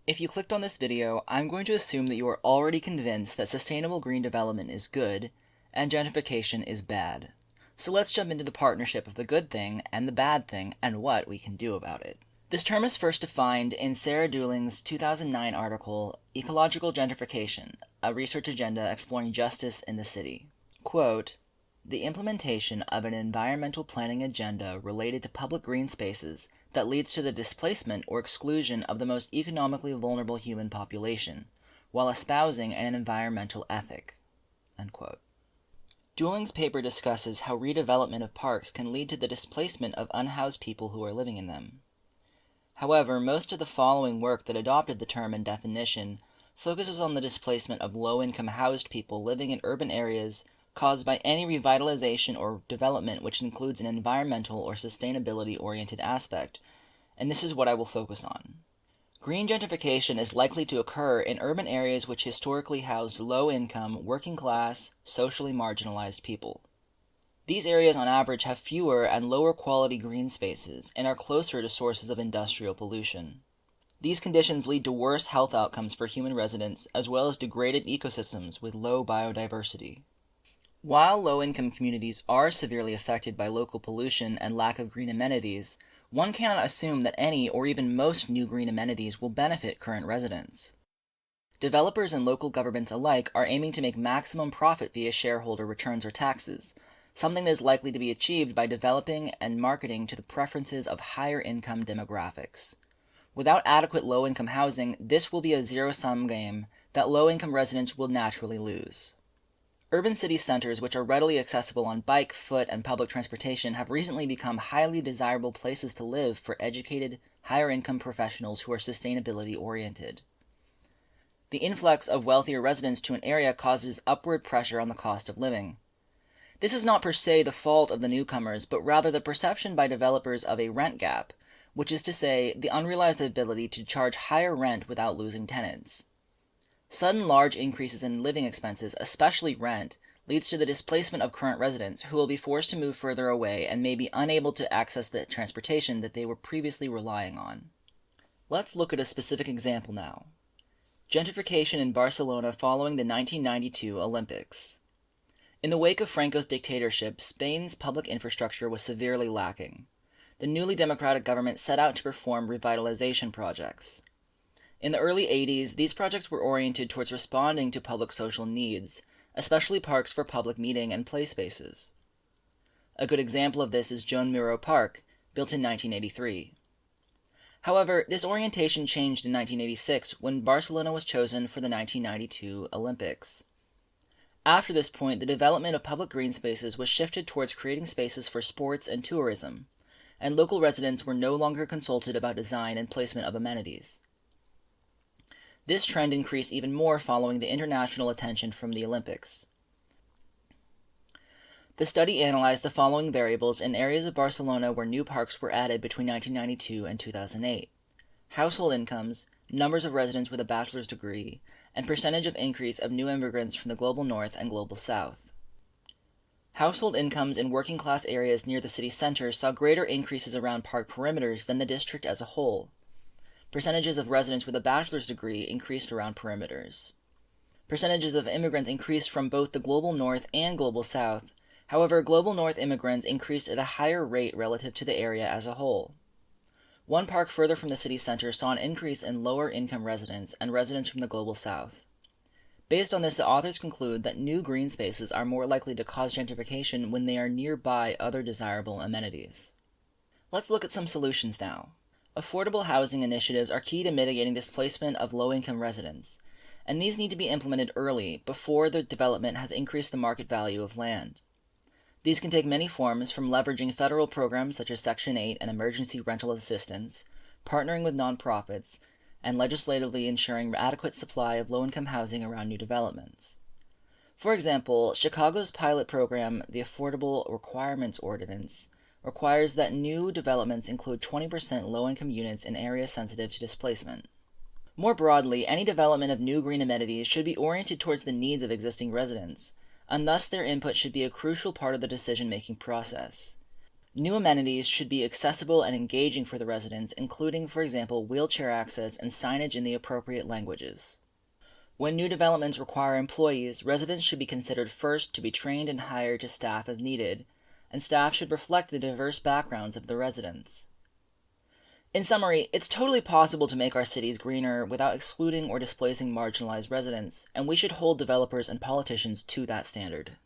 If you clicked on this video, I'm going to assume that you are already convinced that sustainable green development is good and gentrification is bad. So let's jump into the partnership of the good thing and the bad thing and what we can do about it. This term is first defined in Sarah Dooling's 2009 article, Ecological Gentrification, a research agenda exploring justice in the city. Quote, "The implementation of an environmental planning agenda related to public green spaces that leads to the displacement or exclusion of the most economically vulnerable human population, while espousing an environmental ethic." Unquote. Dooling's paper discusses how redevelopment of parks can lead to the displacement of unhoused people who are living in them. However, most of the following work that adopted the term and definition focuses on the displacement of low-income housed people living in urban areas caused by any revitalization or development which includes an environmental or sustainability-oriented aspect, and this is what I will focus on. Green gentrification is likely to occur in urban areas which historically housed low-income, working-class, socially marginalized people. These areas on average have fewer and lower-quality green spaces and are closer to sources of industrial pollution. These conditions lead to worse health outcomes for human residents as well as degraded ecosystems with low biodiversity. While low-income communities are severely affected by local pollution and lack of green amenities, one cannot assume that any or even most new green amenities will benefit current residents. Developers and local governments alike are aiming to make maximum profit via shareholder returns or taxes, something that is likely to be achieved by developing and marketing to the preferences of higher-income demographics. Without adequate low-income housing, this will be a zero-sum game that low-income residents will naturally lose. Urban city centers, which are readily accessible on bike, foot, and public transportation, have recently become highly desirable places to live for educated, higher-income professionals who are sustainability-oriented. The influx of wealthier residents to an area causes upward pressure on the cost of living. This is not per se the fault of the newcomers, but rather the perception by developers of a rent gap, which is to say, the unrealized ability to charge higher rent without losing tenants. Sudden large increases in living expenses, especially rent, leads to the displacement of current residents who will be forced to move further away and may be unable to access the transportation that they were previously relying on. Let's look at a specific example now. Gentrification in Barcelona following the 1992 Olympics. In the wake of Franco's dictatorship, Spain's public infrastructure was severely lacking. The newly democratic government set out to perform revitalization projects. In the early 80s, these projects were oriented towards responding to public social needs, especially parks for public meeting and play spaces. A good example of this is Joan Miró Park, built in 1983. However, this orientation changed in 1986 when Barcelona was chosen for the 1992 Olympics. After this point, the development of public green spaces was shifted towards creating spaces for sports and tourism, and local residents were no longer consulted about design and placement of amenities. This trend increased even more following the international attention from the Olympics. The study analyzed the following variables in areas of Barcelona where new parks were added between 1992 and 2008: household incomes, numbers of residents with a bachelor's degree, and percentage of increase of new immigrants from the global north and global south. Household incomes in working-class areas near the city center saw greater increases around park perimeters than the district as a whole. Percentages of residents with a bachelor's degree increased around perimeters. Percentages of immigrants increased from both the global north and global south. However, global north immigrants increased at a higher rate relative to the area as a whole. One park further from the city center saw an increase in lower-income residents and residents from the global south. Based on this, the authors conclude that new green spaces are more likely to cause gentrification when they are nearby other desirable amenities. Let's look at some solutions now. Affordable housing initiatives are key to mitigating displacement of low-income residents, and these need to be implemented early, before the development has increased the market value of land. These can take many forms, from leveraging federal programs such as Section 8 and emergency rental assistance, partnering with nonprofits, and legislatively ensuring adequate supply of low-income housing around new developments. For example, Chicago's pilot program, the Affordable Requirements Ordinance, requires that new developments include 20% low-income units in areas sensitive to displacement. More broadly, any development of new green amenities should be oriented towards the needs of existing residents, and thus their input should be a crucial part of the decision-making process. New amenities should be accessible and engaging for the residents, including, for example, wheelchair access and signage in the appropriate languages. When new developments require employees, residents should be considered first to be trained and hired to staff as needed, and staff should reflect the diverse backgrounds of the residents. In summary, it's totally possible to make our cities greener without excluding or displacing marginalized residents, and we should hold developers and politicians to that standard.